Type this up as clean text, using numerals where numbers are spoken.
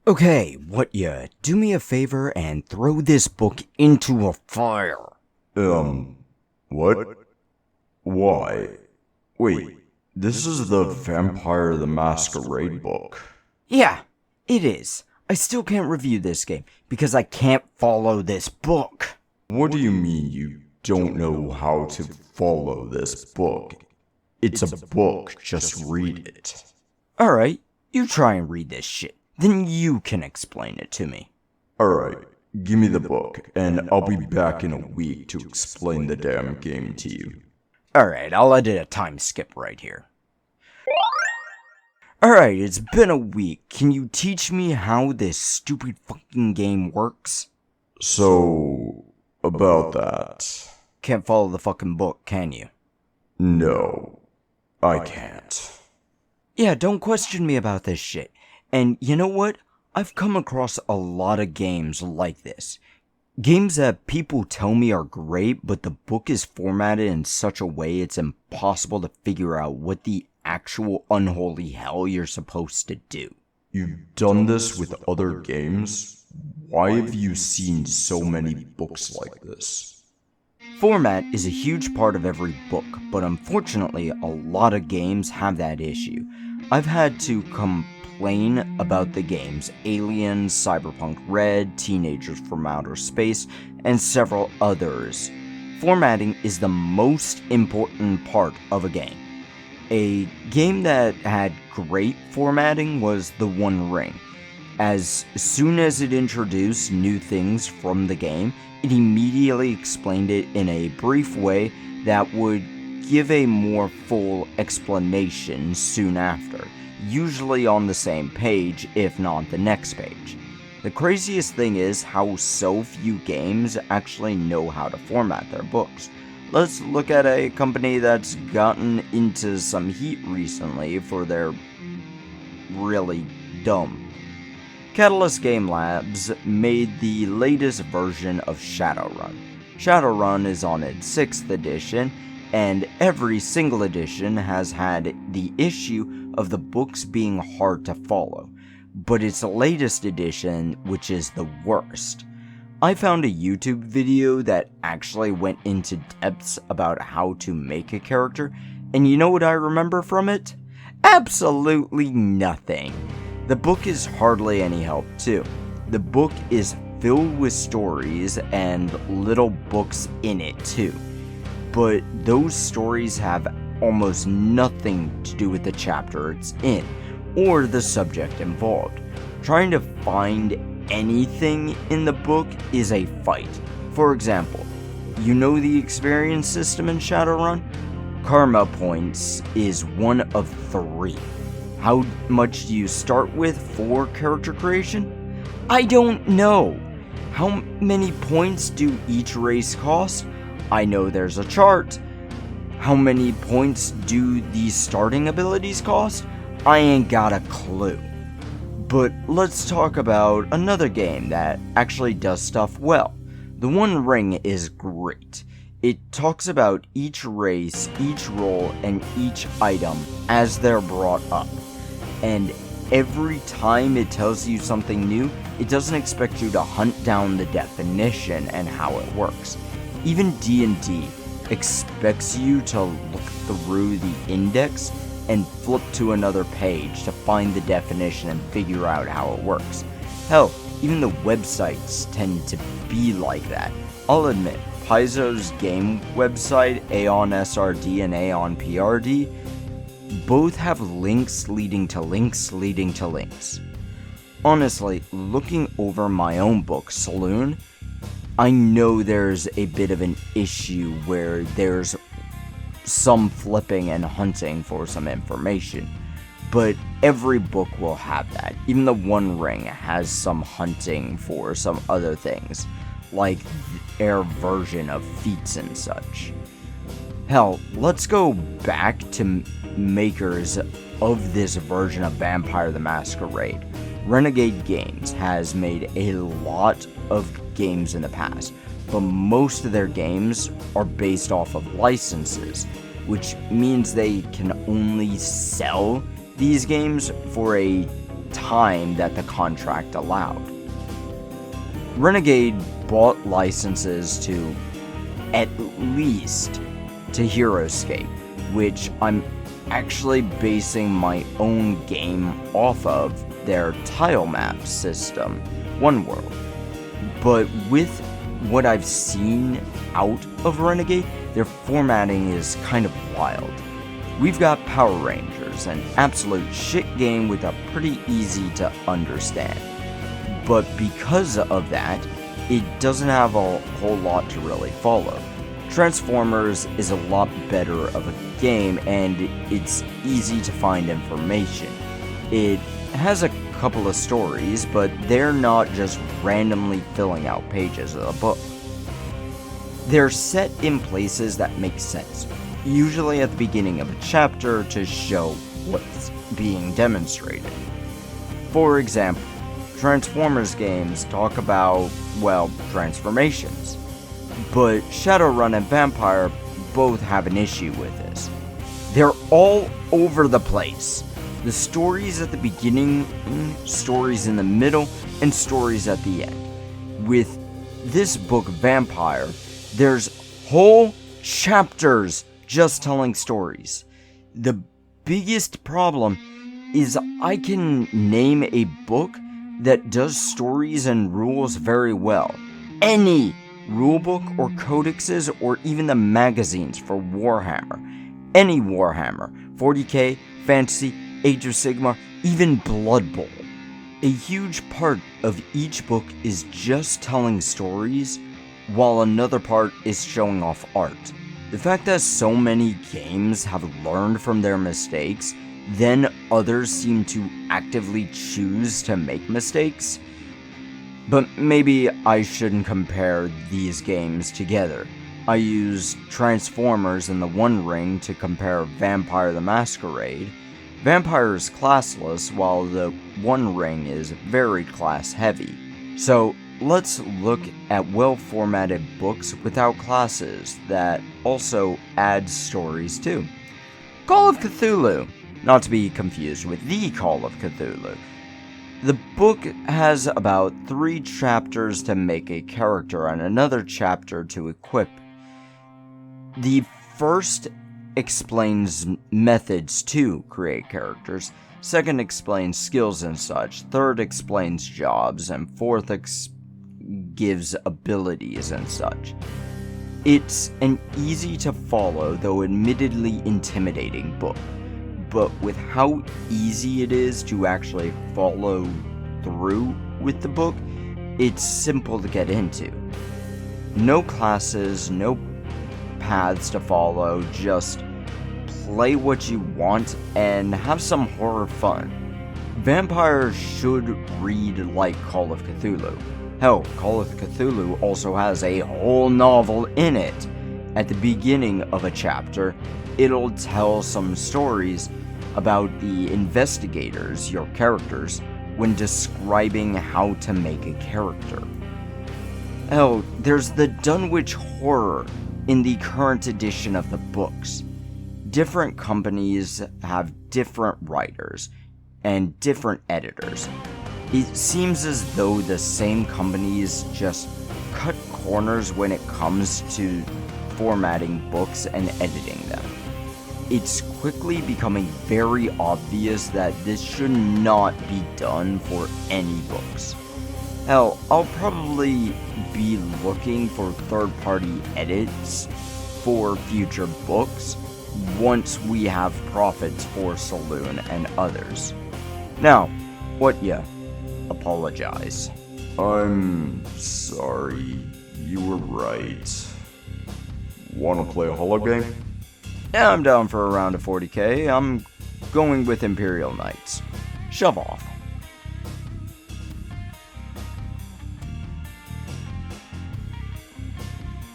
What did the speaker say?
Okay, what ya? Do me a favor and throw this book into a fire. What? Why? Wait, this is the Vampire the Masquerade book. Yeah, it is. I still can't review this game because I can't follow this book. What do you mean you don't know how to follow this book? It's a book, just read it. Alright, you try and read this shit. Then you can explain it to me. Alright, give me the book, and I'll be back in a week to explain the damn game to you. Alright, I'll edit a time skip right here. Alright, it's been a week. Can you teach me how this stupid fucking game works? So, about that. Can't follow the fucking book, can you? No, I can't. Yeah, don't question me about this shit. And you know what? I've come across a lot of games like this. Games that people tell me are great, but the book is formatted in such a way it's impossible to figure out what the actual unholy hell you're supposed to do. You've done this with other games? Why have you seen so many books like this? Format is a huge part of every book, but unfortunately a lot of games have that issue. I've had to complain about the games Aliens, Cyberpunk Red, Teenagers from Outer Space, and several others. Formatting is the most important part of a game. A game that had great formatting was The One Ring. As soon as it introduced new things from the game, it immediately explained it in a brief way that would give a more full explanation soon after, usually on the same page, if not the next page. The craziest thing is how so few games actually know how to format their books. Let's look at a company that's gotten into some heat recently for their really dumb. Catalyst Game Labs made the latest version of Shadowrun. Shadowrun is on its 6th edition, and every single edition has had the issue of the books being hard to follow, but its latest edition, which is the worst. I found a YouTube video that actually went into depths about how to make a character, and you know what I remember from it? Absolutely nothing. The book is hardly any help too. The book is filled with stories and little books in it too, but those stories have almost nothing to do with the chapter it's in, or the subject involved. Trying to find anything in the book is a fight. For example, you know the experience system in Shadowrun? Karma points is one of 3. How much do you start with for character creation? I don't know. How many points do each race cost? I know there's a chart. How many points do these starting abilities cost? I ain't got a clue. But let's talk about another game that actually does stuff well. The One Ring is great. It talks about each race, each role, and each item as they're brought up. And every time it tells you something new, it doesn't expect you to hunt down the definition and how it works. Even D&D expects you to look through the index and flip to another page to find the definition and figure out how it works. Hell, even the websites tend to be like that. I'll admit, Paizo's game website, Aeon SRD and Aeon PRD, both have links leading to links leading to links. Honestly, looking over my own book, Saloon, I know there's a bit of an issue where there's some flipping and hunting for some information, but every book will have that. Even the One Ring has some hunting for some other things, like their version of feats and such. Hell, let's go back to makers of this version of Vampire the Masquerade. Renegade Games has made a lot of games in the past, but most of their games are based off of licenses, which means they can only sell these games for a time that the contract allowed. Renegade bought licenses to, at least, to Heroescape, which I'm actually basing my own game off of their tile map system, One World. But with what I've seen out of Renegade, their formatting is kind of wild. We've got Power Rangers, an absolute shit game with a pretty easy to understand. But because of that, it doesn't have a whole lot to really follow. Transformers is a lot better of a game, and it's easy to find information. It has a couple of stories, but they're not just randomly filling out pages of the book. They're set in places that make sense, usually at the beginning of a chapter to show what's being demonstrated. For example, Transformers games talk about, well, transformations. But Shadowrun and Vampire both have an issue with this. They're all over the place. The stories at the beginning, stories in the middle, and stories at the end. With this book, Vampire, there's whole chapters just telling stories. The biggest problem is I can name a book that does stories and rules very well. Any rulebook or codexes or even the magazines for Warhammer. Any Warhammer. 40k, Fantasy, Age of Sigmar, even Blood Bowl. A huge part of each book is just telling stories, while another part is showing off art. The fact that so many games have learned from their mistakes, then others seem to actively choose to make mistakes. But maybe I shouldn't compare these games together. I used Transformers and the One Ring to compare Vampire the Masquerade. Vampire is classless, while the One Ring is very class-heavy. So let's look at well-formatted books without classes that also add stories too. Call of Cthulhu, not to be confused with the Call of Cthulhu. The book has about 3 chapters to make a character and another chapter to equip. The first explains methods to create characters, second explains skills and such, third explains jobs, and fourth gives abilities and such. It's an easy to follow, though admittedly intimidating book. But with how easy it is to actually follow through with the book, it's simple to get into. No classes, no paths to follow, just play what you want and have some horror fun. Vampire should read like Call of Cthulhu. Hell, Call of Cthulhu also has a whole novel in it. At the beginning of a chapter, it'll tell some stories about the investigators, your characters, when describing how to make a character. Hell, there's the Dunwich Horror in the current edition of the books. Different companies have different writers and different editors. It seems as though the same companies just cut corners when it comes to formatting books and editing them. It's quickly becoming very obvious that this should not be done for any books. Hell, I'll probably be looking for third-party edits for future books once we have profits for Saloon and others. Now, what ya? Apologize. I'm sorry. You were right. Wanna play a holo game? Yeah, I'm down for a round of 40k. I'm going with Imperial Knights. Shove off.